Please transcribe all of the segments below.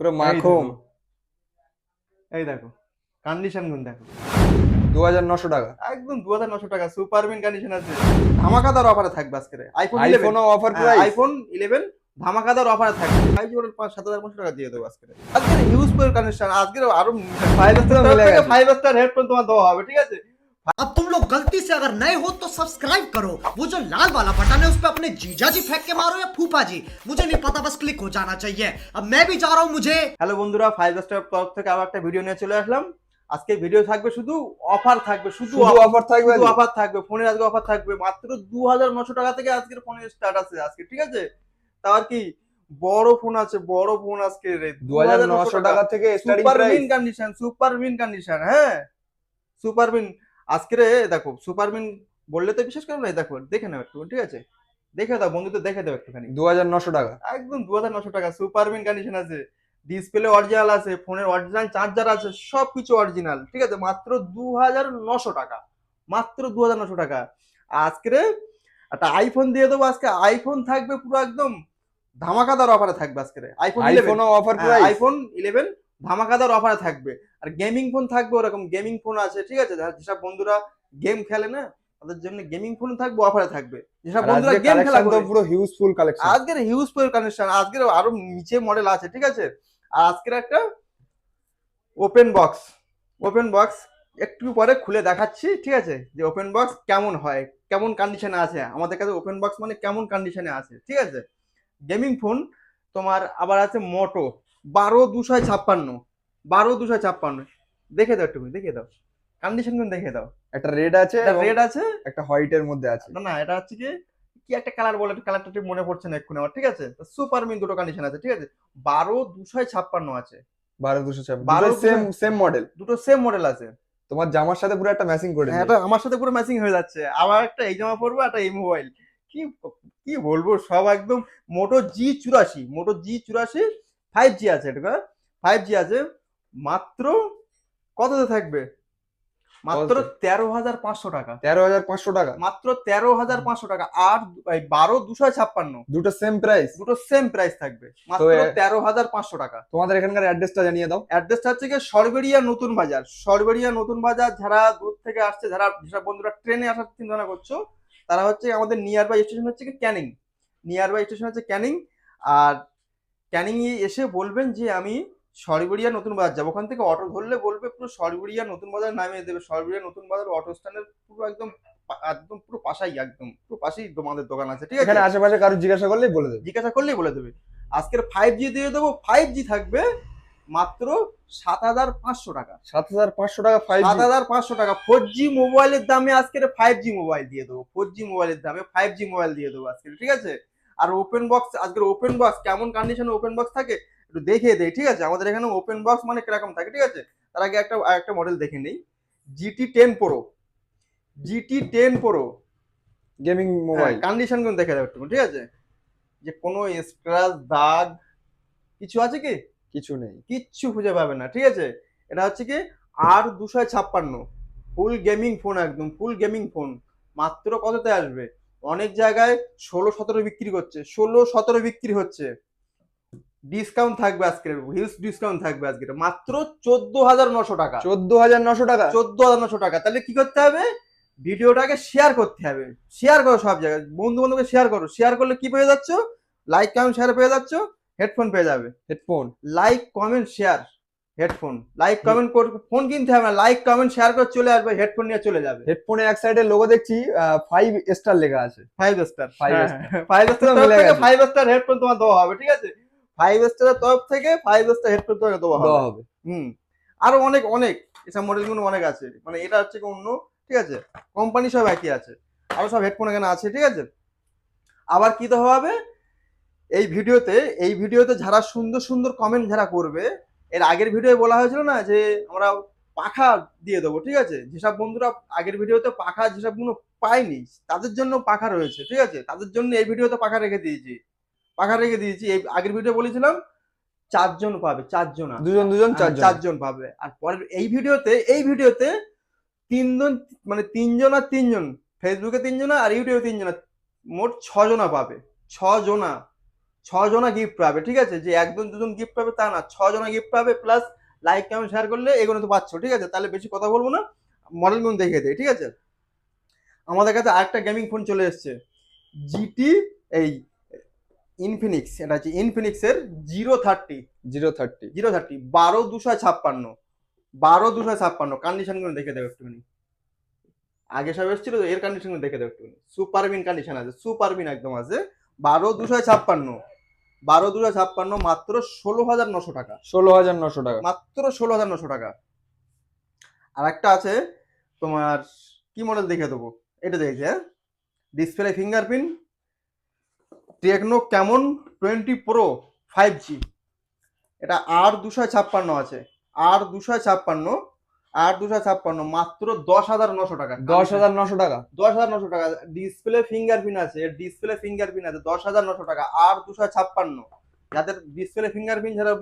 পুরো এই মাখন। দেখো, এই দেখো কন্ডিশন গুলো দেখো। 2900 টাকা। একদম 2900 টাকা সুপার মিন কন্ডিশন আছে। ধামাকাদার অফারে থাকবে আজকে আইফোন 11। আইফোনও অফার হ্যাঁ, প্রাইস। আইফোন 11 ধামাকাদার অফারে থাকবে। 5,000-7,500 টাকা দিয়ে দেবো আজকে। আজকের ইউজফুল কন্ডিশন, আজকের আরো 5 স্টার মিলে থেকে গেছে। 5 স্টার হেডফোন তোমার দেওয়া হবে, ঠিক আছে। अब तुम लोग गलती से अगर नए हो तो सब्सक्राइब करो, वो जो लाल वाला बटन है उस पर अपने जीजा जी फेंक के मारो या फूफा जी, मुझे नहीं पता, बस क्लिक हो जाना चाहिए। अब मैं भी जा रहा हूँ, मुझे হ্যালো বন্ধুরা, 5 স্টার তরফ থেকে আবার একটা ভিডিও নিয়ে চলে আসলাম। আজকে ভিডিও থাকবে শুধু অফার থাকবে, শুধু শুধু অফার থাকবে শুধু আজকে? অফার থাকবে। ফোনের আজকে অফার থাকবে মাত্র 2,900 টাকা থেকে আজকের ফোনের স্টার্ট আছে আজকে, ঠিক আছে। তাও আর কি বড় ফোন আছে, বড় ফোন আজকে রে 2900 টাকা থেকে starting super price. Mint condition, super mint condition, হ্যাঁ সুপার মিন। আজকে রে দেখো সুপার মিন বললে তো বিশ্বাস করবে না, দেখো দেখে নাও একটু, ঠিক আছে। দেখে দাও বন্ধুদের, দেখে দাও একটুখানি। 2900 টাকা। একদম 2,900 টাকা সুপার মিন কন্ডিশন আছে। ডিসপ্লে অরিজিনাল আছে, ফোনের অরিজিনাল চার্জার আছে, সবকিছু অরিজিনাল, ঠিক আছে। মাত্র 2,900 টাকা, মাত্র 2,900 টাকা। আজকে একটা আইফোন দিয়ে দেবো আজকে। আইফোন থাকবে পুরো একদম ধামাকাদার অফারে থাকবে আজকে আইফোন 11। আইফোনও অফার প্রাইস। আইফোন 11 ধামাকাদার অফারে থাকবে। আর গেমিং ফোন থাকবে, ওরকম গেমিং ফোন আছে, ঠিক আছে। যেসব বন্ধুরা গেম খেলে না, তাদের জন্য গেমিং ফোন থাকবে, অফারে থাকবে। যেসব আর বন্ধুরা আজকে গেম খেলা কালেকশন তো করে, পুরো হিউজফুল কালেকশন। আজকের হিউজ কানেকশন, আজকের আরো নিচে মডেল আছে, ঠিক আছে। আর আজকের একটা ওপেন বক্স, ওপেন বক্স একটু পরে খুলে দেখাচ্ছি, ঠিক আছে, যে ওপেন বক্স কেমন হয়, কেমন কন্ডিশনে আছে। আমাদের কাছে ওপেন বক্স মানে কেমন কন্ডিশনে আছে, ঠিক আছে। গেমিং ফোন তোমার আবার আছে মোটো 12,256, 12,256। দেখে দাও একটু, দেখে দাও কন্ডিশন গুলো, দেখে দাও। একটা রেড আছে এবং রেড আছে, একটা হোয়াইটের মধ্যে আছে। না না এটা হচ্ছে কি, কি একটা কালার বলে, কালারটা ঠিক মনে পড়ছে না এক্ষুনি আমার, ঠিক আছে। সুপার মিন দুটো কন্ডিশন আছে, ঠিক আছে। 12,256 আছে। 12256 12 দুটো সেম সেম মডেল। দুটো সেম মডেল আছে। তোমার জামার সাথে পুরো একটা ম্যাচিং করে হ্যাঁ, দিবে। এটা আমার সাথে পুরো ম্যাচিং হয়ে যাচ্ছে। আবার একটা এই জামা পরবো, একটা এই মোবাইল। কি কি বলবো, সব একদম। মোটো G84, মোটো G84 5G আছে, এটা 5G আছে। মাত্র কততে থাকবে? মাত্র কততে? 13,500 টাকা, 13,500 টাকা। মাত্র 13,500 টাকা। আর 12,256 দুটো সেম প্রাইস। দুটো সেম প্রাইস থাকবে, মাত্র 13,500 টাকা। তোমাদের এখানকার অ্যাড্রেসটা জানিয়ে দাও। অ্যাড্রেসটা হচ্ছে গিয়ে সরবেরিয়া নতুন বাজার, সরবেরিয়া নতুন বাজার। যারা দূর থেকে আসছে, যারা যেসব বন্ধুরা ট্রেনে আসার চিন্তা ভাবনা করছো, তারা হচ্ছে আমাদের নিয়ার বাই স্টেশন হচ্ছে কি ক্যানিং, নিয়ার বাই স্টেশন হচ্ছে ক্যানিং। আর ক্যানিং এসে বলবেন যে আমি সরবেরিয়া নতুন বাজার যাবো। ওখান থেকে অটো ধরলে বলবে পুরো সরবেরিয়া নতুন বাজার নামিয়ে দেবে। সরবেরিয়া নতুন বাজার অটো স্ট্যান্ডের পুরো একদম একদম পুরো পাশেই, একদম পুরো পাশেই তোমাদের দোকান আছে, ঠিক আছে। এখানে আশেপাশে কারো জিজ্ঞাসা করলেই বলে দেবে। জিজ্ঞাসা করলেই বলে দেবে। আজকের 5G দিয়ে দেবো, 5G থাকবে মাত্র 7,500 টাকা। 7,500 টাকা 5G। 7,500 টাকা 4G মোবাইলের দামে আজকের 5G মোবাইল দিয়ে দেবো। 4G মোবাইলের দামে 5G মোবাইল দিয়ে দেবো আজকে, ঠিক আছে। আর ওপেন বক্স, আজকের ওপেন বক্স কেমন কন্ডিশনে ওপেন বক্স থাকে একটু দেখিয়ে দেয়, ঠিক আছে। আমাদের এখানে ওপেন বক্স মানে কিরকম থাকে, ঠিক আছে। তার আগে একটা মডেল দেখে নেই। GT10 Pro, GT10 Pro gaming mobile. Condition গুলো দেখে দাও একটু, ঠিক আছে। যে কোনো স্ক্র্যাচ দাগ কিছু আছে কি? কিছু নেই। কিচ্ছু খুঁজে পাবে না, ঠিক আছে। এটা হচ্ছে কি R256 ফুল গেমিং ফোন, একদম ফুল গেমিং ফোন। মাত্র কততে আসবে? অনেক জায়গায় 16-17 বিক্রি করছে, 16-17 বিক্রি হচ্ছে। ডিসকাউন্ট থাকবে আজকের, হিউজ ডিসকাউন্ট থাকবে আজকের, মাত্র 14,900 টাকা। 14,900 টাকা। 14,900 টাকা। তাহলে কি করতে হবে? ভিডিওটাকে শেয়ার করতে হবে। শেয়ার করো সব জায়গায়, বন্ধু বান্ধবকে শেয়ার করো। শেয়ার করলে কি পেয়ে যাচ্ছ? লাইক কমেন্ট শেয়ার পেয়ে যাচ্ছ, হেডফোন পেয়ে যাবে। Headphone. Like comment share headphone. Like comment করে ফোন কিনতে হবে না, লাইক কমেন্ট শেয়ার করে চলে আসবে, হেডফোন নিয়ে চলে যাবে। হেডফোনে এক সাইডে লোগো দেখছি 5 স্টার লেখা আছে। 5 স্টার, 5 5 স্টার। স্টার 5 স্টার মিলে থেকে গেছে। 5 স্টার হেডফোন তোমার দেওয়া হবে, ঠিক আছে। 5 স্টারের তরফ থেকে 5 স্টার হেডফোন তোমাকে দেওয়া দেওয়া হবে। হবে। হুম। আরো অনেক অনেক এসব মডেলগুলো অনেক আছে, মানে এটা হচ্ছে কি অন্য, ঠিক আছে। কোম্পানি সব একই আছে, আরো সব হেডফোন এখানে আছে, ঠিক আছে। আবার কি দেওয়া হবে এই ভিডিওতে যারা সুন্দর সুন্দর কমেন্ট যারা করবে, এর আগের ভিডিও বলা হয়েছিল না যে আমরা পাখা দিয়ে দেবো, ঠিক আছে। যেসব বন্ধুরা আগের ভিডিওতে পাখা যেসব গুলো পায়নি, তাদের জন্য পাখা রয়েছে, ঠিক আছে। তাদের জন্য এই ভিডিওতে পাখা রেখে দিয়েছি, পাখা রেখে দিয়েছি। এই আগের ভিডিও বলেছিলাম 4 জন পাবে, 4 জন, দুজন দুজন 4 জন। 4 জন পাবে। আর পরের এই ভিডিওতে 3 জন, মানে 3 জন আর 3 জন, ফেসবুকে 3 জন আর ইউটিউবে 3 জন, মোট 6 জনা পাবে। 6 জনা, 6 জনা গিফট পাবে, ঠিক আছে? যে একজন দুজন গিফট পাবে তা না, 6 জনা গিফট পাবে, প্লাস লাইক কমেন্ট শেয়ার করলে এগুলো তো পাচ্ছ, ঠিক আছে? তাহলে বেশি কথা বলবো না, মডেলগুলো দেখিয়ে দেয়, ঠিক আছে? আমাদের কাছে আরেকটা গেমিং ফোন চলে এসছে, জিটি এই ইনফিনিক্স, এটা হচ্ছে ইনফিনিক্সের 030 030 030 12256 12256 কন্ডিশনগুলো দেখে দেবো একটুখানি। আগে সব এসেছিল তো, এর কন্ডিশনগুলো দেখে দেবো একটুখানি। সুপার বিন কন্ডিশন আছে, সুপার বিন একদম আছে। 12256 মাত্র 16,900 টাকা, 16,900 টাকা। মাত্র 16,900 টাকা। আর একটা আছে তোমার, কি মডেল দেখে দেবো, এটা দেখছি। হ্যাঁ, display fingerprint, techno Camon 20 pro 5G, এটা 8256 আছে, 8256 মাত্র 10,900 টাকা, 10,900 টাকা। 10,900 টাকা। ডিসপ্লে ফিঙ্গারপ্রিন্ট আছে, ডিসপ্লে ফিঙ্গারপ্রিন্ট আছে 10,900 টাকা, 8256। যাদের ডিসপ্লে ফিঙ্গারপ্রিন্ট ছাড়া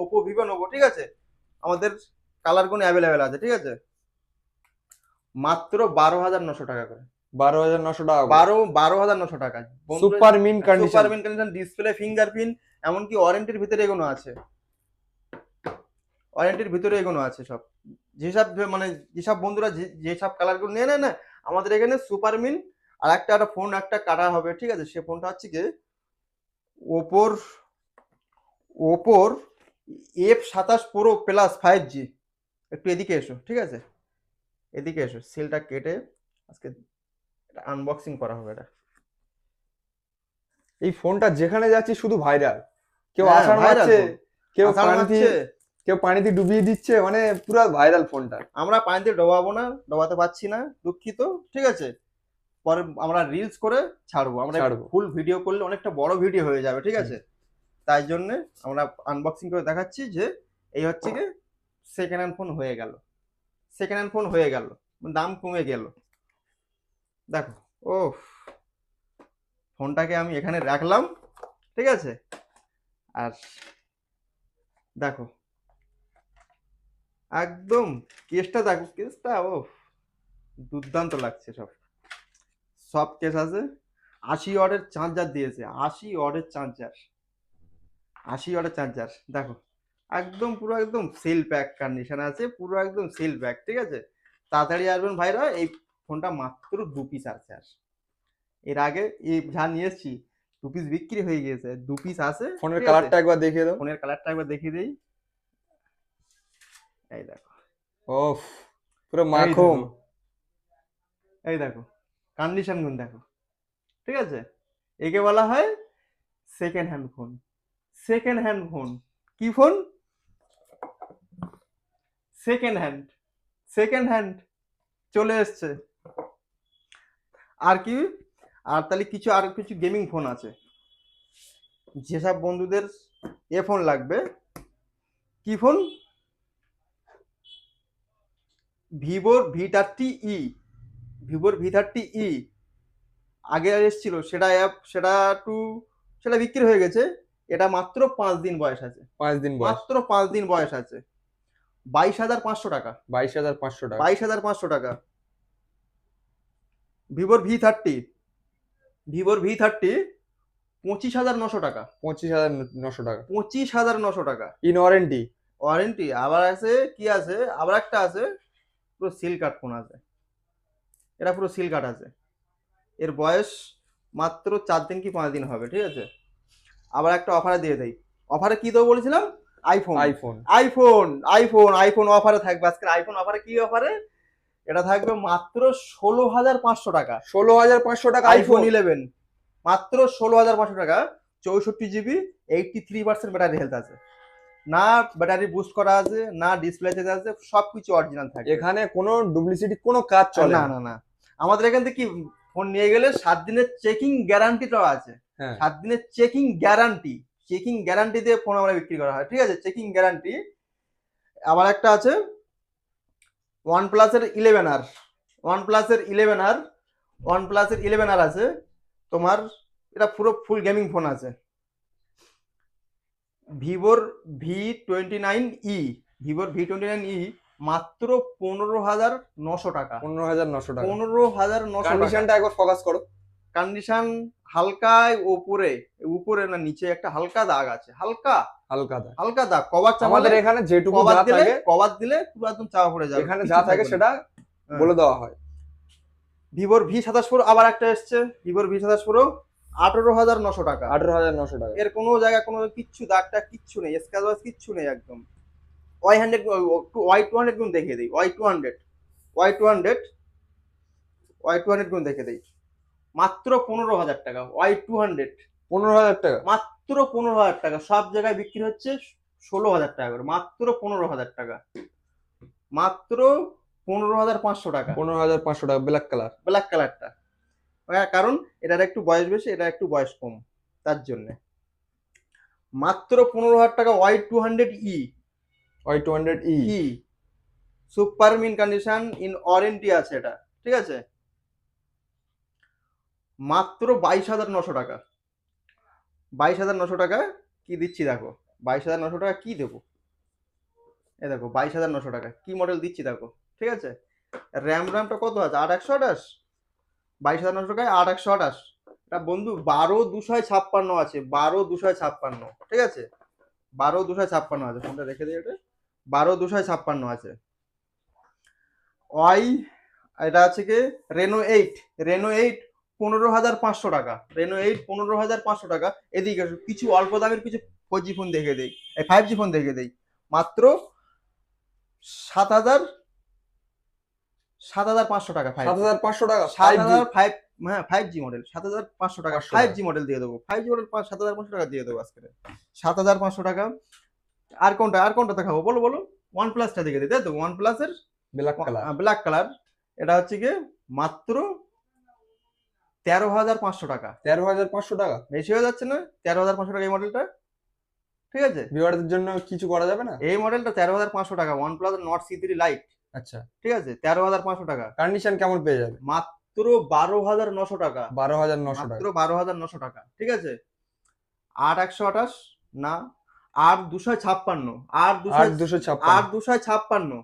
ওপো ভিভো নেবো, ঠিক আছে, আমাদের কালার কোন অ্যাভেলেবেল আছে, ঠিক আছে, মাত্র 12,900 টাকা করে, 12,900 টাকা। 12,900 টাকা। Super mint condition, super mint condition, display fingerprint, এমনকি ওয়ারেন্টির ভিতরে এগুলো আছে, ওয়ারেন্টির ভিতরে এগুলো আছে সব। যেসব মানে যেসব বন্ধুরা যেসব কালারগুলো নিয়ে নেয় না, আমাদের এখানে সুপার মিন। আর একটা ফোন একটা কাটা হবে, ঠিক আছে, সে ফোনটা হচ্ছে কি ওপোর F27 প্রো প্লাস 5G। একটু এদিকে এসো, ঠিক আছে, এদিকে এসো, সেলটা কেটে আজকে আনবক্সিং করা হবে। এটা এই ফোনটা যেখানে যাচ্ছি শুধু ভাইরাল, কেউ হ্যাঁ, আষাঢ় viral মারছে, ফোন। কেউ আষাঢ় পানিতে, মারছে। কেউ পানিতে ডুবিয়ে দিচ্ছে, মানে পুরো ভাইরাল ফোনটা। আমরা পানিতে ডোবাবো না, ডোবাতে পারছি না, দুঃখিত, ঠিক আছে। পরে আমরা রিলস করে ছাড়বো, আমরা ছাড়বো। ফুল ভিডিও করলে অনেকটা বড় ভিডিও হয়ে যাবে, ঠিক আছে। তাই জন্য আমরা আনবক্সিং করে দেখাচ্ছি যে এই হচ্ছে কি সেকেন্ড হ্যান্ড ফোন হয়ে গেল, সেকেন্ড হ্যান্ড ফোন হয়ে গেল, দাম কমে গেল। দেখো, ও ফোনটাকে আমি এখানে রাখলাম, ঠিক আছে, আর দেখো একদম কেসটা, দেখো কেসটা, ও দুর্দান্ত লাগছে। সব সব কেস আছে, 80 ওয়াটের চার্জার দিয়েছে, 80 ওয়াটের চার্জার, 80 ওয়াটের চার্জার। দেখো একদম পুরো একদম সেল প্যাক কন্ডিশন আছে, পুরো একদম সেল প্যাক, ঠিক আছে। তাড়াতাড়ি আসবেন ভাইরা, এই ফোনটা মাত্র 2 পিস আছে। আর এর আগে এই যা নিয়ে এসেছি 2 পিস বিক্রি হয়ে গিয়েছে, 2 পিস আছে। ফোনের কালারটা একবার দেখিয়ে দাও। ফোনের কালারটা একবার দেখিয়ে দেই, এই দেখো, ওফ, পুরো মাখন। এই দেখো কন্ডিশন গুলো দেখো, ঠিক আছে। একে বলা হয় second hand phone. Second hand phone, কি phone? Second hand, second hand চলে এসছে। আর কি, আর তাহলে কিছু আর কিছু গেমিং ফোন আছে, যেসব বন্ধুদের এ ফোন লাগবে। কি ফোন? ভিভোর V30e, ভিভোর V30e আগে এসেছিল, সেটা সেটা বিক্রি হয়ে গেছে। এটা মাত্র 5 দিন বয়স আছে, 5 দিন বয়স, মাত্র 5 দিন বয়স আছে, 22,500 টাকা, 22,500 টাকা। 22,500 টাকা। ভিভোর V30, ভিভোর V30 25,900 টাকা, 25,900 টাকা 25,900 টাকা ইন ওয়ারেন্টি। ওয়ারেন্টি। আবার আছে কি আছে, আবার একটা আছে পুরো সিল কাট ফোন আছে, এটা পুরো সিল কাট আছে, এর বয়স মাত্র 4 দিন কি 5 দিন হবে, ঠিক আছে। আবার একটা অফারে দিয়ে দেই, অফারে কি দেবো বলেছিলাম? IPhone, iPhone, iPhone, iPhone, iPhone অফারে থাকবে আজকের। আইফোন অফারে কি অফারে? এটা থাকবে মাত্র 16,500 টাকা, 16,500 টাকা আইফোন আইফোন 11 মাত্র 16,500 টাকা। 64GB, 83% ব্যাটারি হেলথ আছে, না ব্যাটারি বুস্ট করা আছে, না ডিসপ্লে চেঞ্জ আছে, সবকিছু অরিজিনাল থাকে। এখানে কোনো ডুপ্লিসিটি কোনো কাজ চলে না না না, আমাদের এখান থেকে কি ফোন নিয়ে গেলে 7 দিনের চেকিং গ্যারান্টিটাও আছে। হ্যাঁ, 7 দিনের চেকিং গ্যারান্টি, চেকিং গ্যারান্টি দিয়ে ফোন আমরা বিক্রি করা হয়, ঠিক আছে, চেকিং গ্যারান্টি। আবার একটা আছে OnePlus-এর 11R, OnePlus-এর 11R, OnePlus-এর 11R আছে তোমার, এটা পুরো ফুল গেমিং ফোন আছে। ভিভোর V29e, ভিভোর V29e মাত্র 15,900 টাকা, 15,900 টাকা। 15,900 টাকা। কন্ডিশনটা একবার ফোকাস করো। কন্ডিশন হালকায় উপরে, উপরে না নিচে একটা হালকা দাগ আছে, হালকা হালকা দাগ। হালকা দাগ। কভার আমাদের এখানে যেটুকু কভার যা দিলে, থাকে, কভার দিলে পুরো একদম চাপা পড়ে যাবে, এখানে কিছু যা থাকে থাকবে না। সেটা হ্যাঁ। বলে দেওয়া হয়। ভিভোর V27 Pro আবার একটা এসছে, ভিভোর V27 Pro 18,900 টাকা। 18,900 টাকা। এর কোনো জায়গায় কোনো কিচ্ছু দাগটা কিচ্ছু নেই, স্ক্র্যাচ ওয়াচ কিচ্ছু নেই একদম। Y100 Y200 গুণ দেখিয়ে দিই, Y200 গুণ দেখে দিই, মাত্র 15,000 টাকা। Y200 15,000 টাকা। মাত্র 15,000 টাকা। সব জায়গায় বিক্রি হচ্ছে 16,000 টাকা করে, মাত্র 15,000 টাকা, মাত্র 15,500 টাকা। 15,500 টাকা, ব্ল্যাক কালার। ব্ল্যাক কালারটা, কারণ এটার একটু বয়স বেশি, এটা একটু বয়স কম, তার জন্য মাত্র 15,000 টাকা। Y200E Y200E super mint condition in warranty আছে এটা, ঠিক আছে, মাত্র 22,900 টাকা। 22,900 টাকা কি দিচ্ছি দেখো, 22,900 টাকা কি দেবো, এ দেখো 22,900 টাকা কি মডেল দিচ্ছি দেখো, ঠিক আছে। র্যামটা কত আছে, 8/128। 22,900 টাকায় 8/128। এটা বন্ধু 12,256 আছে, 12,256, ঠিক আছে, 12,256 আছে। ফোনটা রেখে দিই, এটা 12,256 আছে। এটা আছে কি রেনো 8 15,500 টাকা। রেনো 8 15,500 টাকা। এদিকে কিছু অল্প দামের কিছু 4G ফোন দেখে দেই, 5G ফোন দেখে দেই, মাত্র 7,500 টাকা। 7,500 টাকা। 5G মডেল 7,500 টাকা। 5G মডেল দিয়ে দেবো, 5G মডেল 7,500 টাকা দিয়ে দেবো আজকে, 7,500 টাকা। আর কোনটা দেখাবো, বলো বলো। OnePlus-টা দেখে দিই, তাই তো, OnePlus-এর ব্ল্যাক কালার। এটা হচ্ছে কি মাত্র 13,500 টাকা। 13,500 টাকা বেশি হয়ে যাচ্ছে না? 13,500 টাকা এই মডেলটা, ঠিক আছে। ভিউয়ারদের জন্য কিছু করা যাবে না? এই মডেলটা 13,500 টাকা, OnePlus Nord C3 Lite। আচ্ছা, ঠিক আছে, 13,500 টাকা। কন্ডিশন কেমন পেয়ে যাবে? মাত্র 12,900 টাকা। 12,900 টাকা। মাত্র 12,900 টাকা, ঠিক আছে। 8/128 না, 8/256,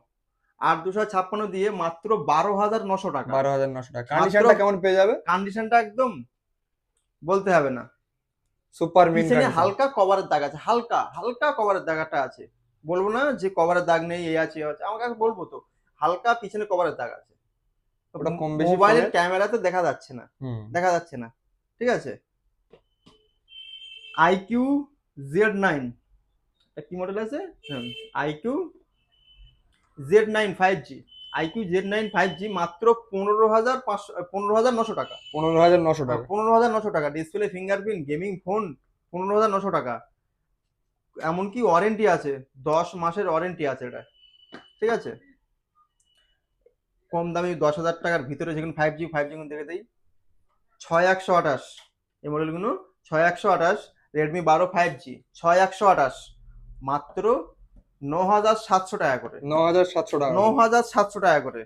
8/256 দিয়ে মাত্র 12,900 টাকা। 12,900 টাকা। কন্ডিশনটা কেমন পেয়ে যাবে? কন্ডিশনটা একদম বলতে হবে না, সুপার মিন পিছনে কন্ডিশন। হালকা কভারের দাগ আছে, হালকা কভারের দাগটা আছে। বলবো না যে কভারের দাগ নেই, এই আছে আমাকে বলবো তো, হালকা পিছনে কভারের দাগ আছে। ওটা কম বেশি মোবাইলের ক্যামেরাতে দেখা যাচ্ছে না, ঠিক আছে। IQ Z9 কি মডেল আছে, IQ Z9 5G, IQ Z9 5G মাত্র 15,900 টাকা। 15,900 টাকা। 15,900 টাকা। ডিসপ্লে, ফিঙ্গারপ্রিন্ট, গেমিং ফোন, 15,900 টাকা। এমনকি ওয়ারেন্টি আছে, 10 মাসের ওয়ারেন্টি আছে এটা, ঠিক আছে। কম দামি 10,000 টাকার ভিতরে যেগুলো 5G গুলো দেখে দেই, 6/128 এই মডেলগুলো, 6/128 রেডমি 12 5G 6/128 মাত্র 9,700 টাকা করে। 9,700 টাকা। 9,700 টাকা করে।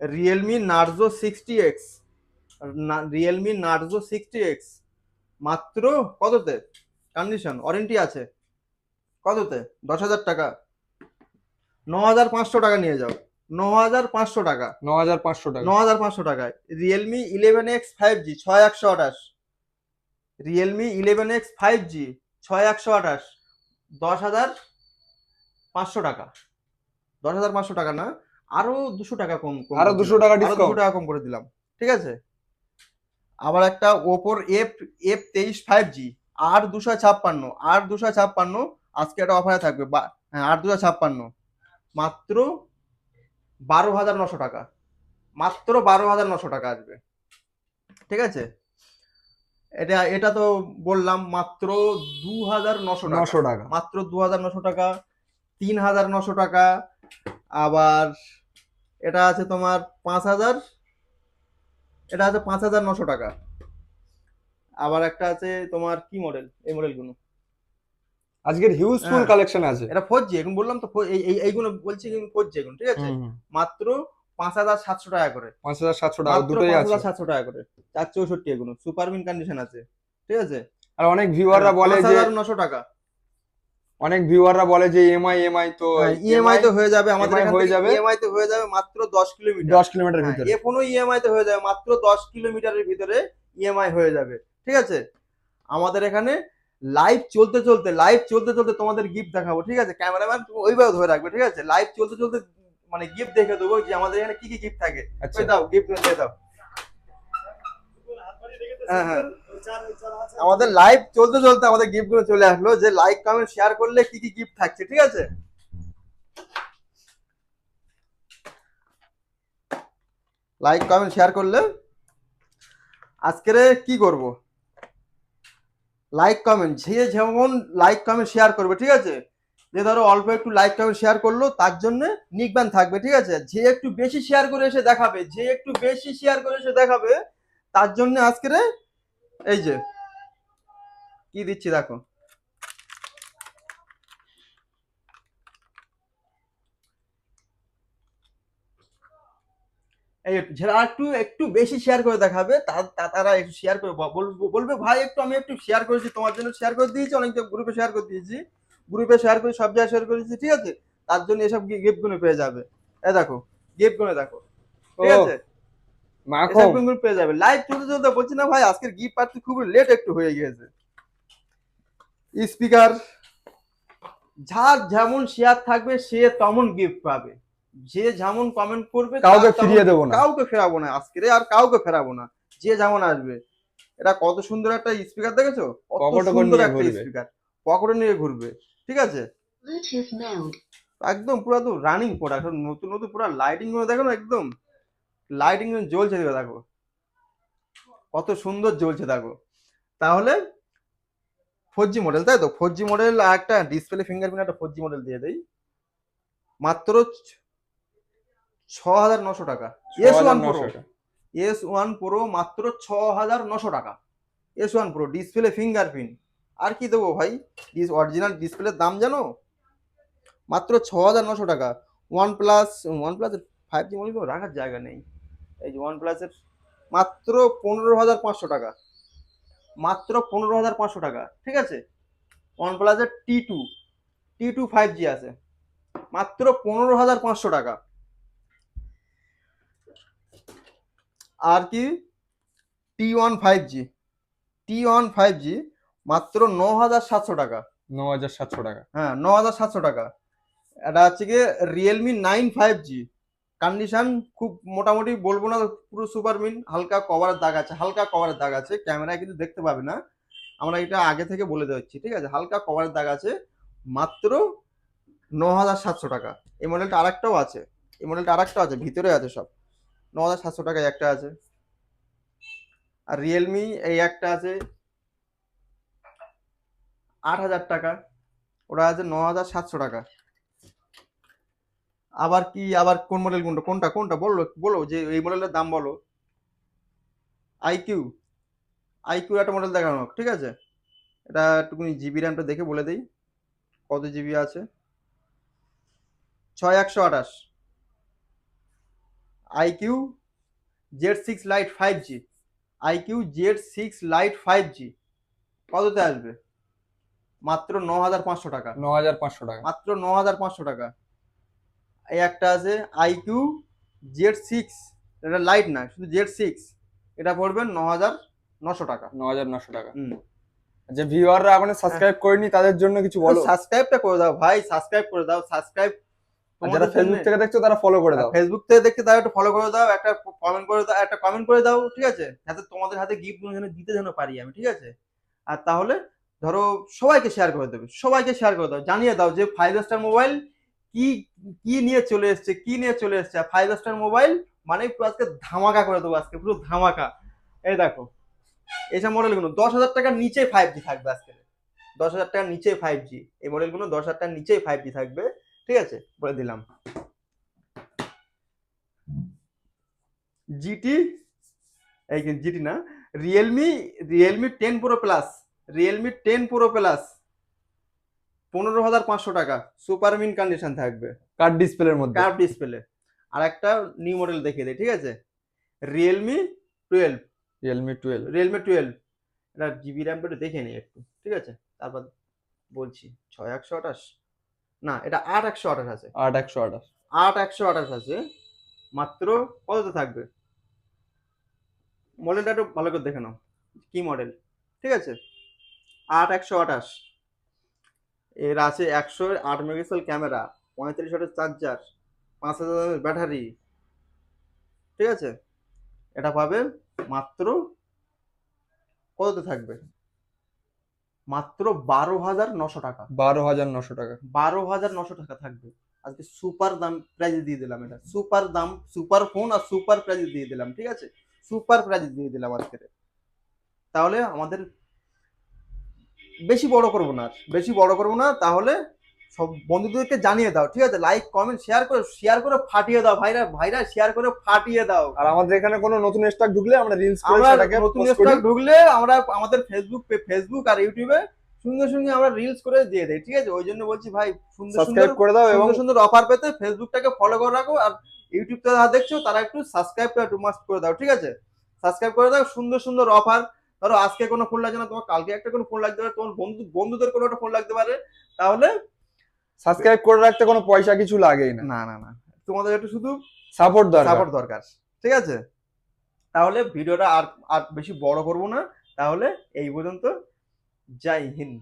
রিয়েলমি নার্জো 60X মাত্র কততে, কন্ডিশন ওয়ারেন্টি আছে, কততে, 10,000 টাকা। 9,500 টাকা নিয়ে যাও, 9,500 টাকা। 9,500 টাকা। 9,500 টাকায় Realme 11X 5G 6/128, Realme 11X 5G 6/128 10,500 টাকা। 10,500 টাকা না, আরো 200 টাকা কম, আরো 200 টাকা ডিসকাউন্ট, 200 টাকা কম করে দিলাম, ঠিক আছে। আবার একটা ওপোর F23 5G 8,256 আজকে একটা অফারে থাকবে, 8,256 মাত্র 12,900 টাকা, মাত্র 12,900 টাকা আসবে, ঠিক আছে। এটা তো বললাম মাত্র 2,900 টাকা, মাত্র 2,900 টাকা। 3,900 টাকা। আবার এটা আছে তোমার 5,000, এটা আছে 5,900 টাকা। আবার একটা আছে তোমার কি মডেল, এই মডেলগুলো আজকের হিউজফুল কালেকশন আছে। এটা 4G, এখন বললাম তো এইগুলো বলছি, 4G এগুলো, ঠিক আছে। মাত্র 5,700 টাকা করে। 5,700 টাকা দুটোই আছে। 5,700 টাকা করে, 464 এগুলো সুপার মিন কন্ডিশন আছে, ঠিক আছে। আর অনেক ভিউয়াররা বলে যে 5,900 টাকা। অনেক ভিউয়াররা বলে যে ইএমআই তো ইএমআই তো হয়ে যাবে, আমাদের এখান হয়ে থেকে যাবে, ইএমআই তো হয়ে যাবে মাত্র 10 কিলোমিটার। 10 কিলোমিটার ভিতরে। এখনো ইএমআই তো হয়ে যাবে মাত্র 10 কিলোমিটারের ভিতরে। ইএমআই হয়ে যাবে, ঠিক আছে। আমাদের এখানে লাইভ চলতে চলতে তোমাদের গিফট দেখাবো, ঠিক আছে। ক্যামেরাম্যান ওইভাবে ধরে রাখবে, ঠিক আছে। লাইভ চলতে চলতে মানে গিফট দেখে দেবো যে আমাদের এখানে কি কি গিফট থাকে। আচ্ছা। ওই দাও গিফট দিয়ে দাও। হ্যাঁ হ্যাঁ, আমাদের লাইভ চলতে চলতে আমাদের গিফট গুলো চলে আসলো, যে লাইক কমেন্ট শেয়ার করলে কি কি গিফট থাকছে, ঠিক আছে। লাইক কমেন্ট শেয়ার করলে আজকের কি করব, লাইক কমেন্ট যে যেমন লাইক কমেন্ট শেয়ার করবে, ঠিক আছে। যে ধরো অল্প একটু লাইক কমেন্ট শেয়ার করলো তার জন্য নিকবান থাকবে, ঠিক আছে। যে একটু বেশি শেয়ার করে এসে দেখাবে তার জন্য আজকের এই যে কি দিচ্ছি দেখো। এই যারা একটু বেশি শেয়ার করে দেখাবে তারা একটু শেয়ার করে বলবে ভাই আমি একটু শেয়ার করেছি, তোমার জন্য শেয়ার করে দিয়েছি, অনেক গ্রুপে শেয়ার করে দিয়েছি, গ্রুপে শেয়ার করে সব জায়গায় শেয়ার করেছি, ঠিক আছে। তার জন্য এসব গিফট গুলো পেয়ে যাবে। এই দেখো গিফট গুলো দেখো, ঠিক আছে। এসব গুলো পেয়ে যাবে লাইভ চলতে চলতে। বলছি না ভাই আজকের গিফট পাচ্ছি খুবই লেট একটু হয়ে গিয়েছে। স্পিকার, যার যেমন শেয়ার থাকবে সে তেমন গিফট পাবে। যে যেমন কমেন্ট করবে কাউকে ফিরিয়ে দেবো না, কাউকে ফেরাবো না আজকে, আর কাউকে ফেরাবো না। যে যেমন আসবে। এটা কত সুন্দর একটা স্পিকার দেখেছো, কত সুন্দর একটা স্পিকার, পকেটে নিয়ে ঘুরবে, ঠিক আছে। একদম পুরো তো রানিং প্রোডাক্ট, নতুন নতুন পুরো লাইটিং গুলো দেখো না, একদম লাইটিং জ্বলছে, দেখো কত সুন্দর জ্বলছে দেখো। তাহলে 4G মডেল, তাই তো 4G মডেল, একটা ডিসপ্লে ফিঙ্গারপ্রিন্ট একটা 4G মডেল দিয়ে দেই মাত্র 6,900 টাকা। S1 Pro মাত্র 6,900 টাকা। S1 Pro display fingerprint. আর কি দেবো ভাই, অরিজিনাল ডিসপ্লের দাম জানো মাত্র 6,900 টাকা। OnePlus 5G মডেল রাখার জায়গা নেই। এই যে OnePlus এর মাত্র 15,500 টাকা, মাত্র 15,500 টাকা, ঠিক আছে। OnePlus এর T2 5G আছে মাত্র 15,500 টাকা। আর কি T1 5G মাত্র 9,700 টাকা। 9,700 টাকা, হ্যাঁ 9,700 টাকা। এটা হচ্ছে কি Realme 9 5G, কন্ডিশন খুব মোটামুটি বলবো না পুরো সুপার মিন, হালকা কভারের দাগ আছে, ক্যামেরায় কিন্তু দেখতে পাবে না, আমরা এটা আগে থেকে বলে দিচ্ছি, ঠিক আছে। হালকা কভারের দাগ আছে, মাত্র 9,700 টাকা। এই মডেলটা আরেকটাও আছে, ভিতরে আছে সব। 9,700 টাকায় একটা আছে। আর রিয়েলমি এই একটা আছে 8,000 টাকা, ওটা আছে 9,700 টাকা। আবার কোন মডেল কোনটা বলো যে এই মডেলের দাম বলো। আইকিউ একটা মডেল দেখানো, ঠিক আছে। এটা একটুখানি জিবি র্যামটা দেখে বলে দেই কত জিবি আছে। 6,128। আইকিউ Z6 Lite 5G, কততে আসবে, মাত্র 9,500 টাকা, 9,500 টাকা, মাত্র 9,500 টাকা। এই একটা আছে আইকিউ Z6, এটা লাইট না শুধু Z6, এটা পড়বে 9,900 টাকা। 9,900 টাকা। যে ভিউয়াররা এখনো সাবস্ক্রাইব করেনি তাদের জন্য কিছু বলো। সাবস্ক্রাইবটা করে দাও ভাই, সাবস্ক্রাইব যারা ফেসবুক থেকে দেখছো তারা ফলো করে দাও, ফেসবুক থেকে দেখতে তারা একটু ফলো করে দাও, একটা কমেন্ট করে দাও, ঠিক আছে। যাতে তোমাদের হাতে গিফট যেন দিতে পারি আমি, ঠিক আছে। আর তাহলে ধরো সবাইকে শেয়ার করে দাও, জানিয়ে দাও যে 5 স্টার মোবাইল কি নিয়ে চলে এসছে, আর 5 স্টার মোবাইল মানে পুরো আজকে ধামাকা করে দেবো, আজকে পুরো ধামাকা। এই দেখো এইসব মডেলগুলো 10,000 টাকার নিচে 5G থাকবে আজকে, 10,000 টাকার নিচে 5G, এই মডেলগুলো 10,000 টাকার নিচেই 5G থাকবে, ঠিক আছে, বলে দিলাম। জিটি না, রিয়েলমি 10 Pro Plus, 15,500 টাকা, সুপার মিন কন্ডিশন থাকবে, কার্ভ ডিসপ্লে। আর একটা নিউ মডেল দেখিয়ে দেয়, ঠিক আছে। রিয়েলমি 12, এটা জিবি র্যামটা একটু দেখে নিই একটু, ঠিক আছে, তারপর বলছি। 6,128 না, এটা 8,128 আছে, 8,128 আছে, মাত্র কততে থাকবে, মডেলটা একটু ভালো করে দেখে নাও। কি মডেল, ঠিক আছে, 8128। এর আছে 108 মেগাপিক্সেল ক্যামেরা, 35 ওয়াটের চার্জার, 5000 ব্যাটারি, ঠিক আছে। এটা পাবে মাত্র কততে থাকবে, মাত্র 12,900 টাকা। 12,900 টাকা। 12,900 টাকা থাকবে আজকে। সুপার দাম প্রাইজে দিয়ে দিলাম, এটা সুপার দাম, সুপার ফোন আর সুপার প্রাইজে দিয়ে দিলাম, ঠিক আছে, সুপার প্রাইজে দিয়ে দিলাম আজকে। তাহলে আমাদের বেশি বড় করবো না, বেশি বড় করবো না, তাহলে সব বন্ধুদেরকে জানিয়ে দাও, ঠিক আছে, লাইক কমেন্ট শেয়ার করে ফাটিয়ে দাও ভাইরা, ভাইরা শেয়ার করে ফাটিয়ে দাও। আর আমাদের এখানে কোনো নতুন স্টক ঢুকলে আমরা রিলস করে আমরা সেটাকে নতুন post করি। স্টক ঢুকলে আমরা আমাদের ফেসবুক আর ইউটিউবে সুন্দর সুন্দর আমরা রিলস করে দিয়ে দেই, ঠিক আছে। ওই জন্য বলছি ভাই, সুন্দর সাবস্ক্রাইব করে দাও এবং সুন্দর সুন্দর অফার পেতে ফেসবুকটাকে ফলো করে রাখো, আর ইউটিউবটা যারা দেখছো তারা একটু সাবস্ক্রাইবটা একটু মাস্ট করে দাও, ঠিক আছে। সাবস্ক্রাইব করে দাও, সুন্দর সুন্দর অফার। ধরো আজকে কোনো ফোন লাগছে না, তোমার কালকে একটা কোনো ফোন লাগতে পারে, তোমার বন্ধুদের কোনো একটা ফোন লাগতে পারে, তাহলে সাবস্ক্রাইব করে রাখতে কোনো পয়সা কিছু লাগেই না, না না না, তোমাদের একটু শুধু সাপোর্ট দরকার। সাপোর্ট দরকার, ঠিক আছে। তাহলে ভিডিওটা আর আর বেশি বড় করব না, তাহলে এই পর্যন্ত। জয় হিন্দ।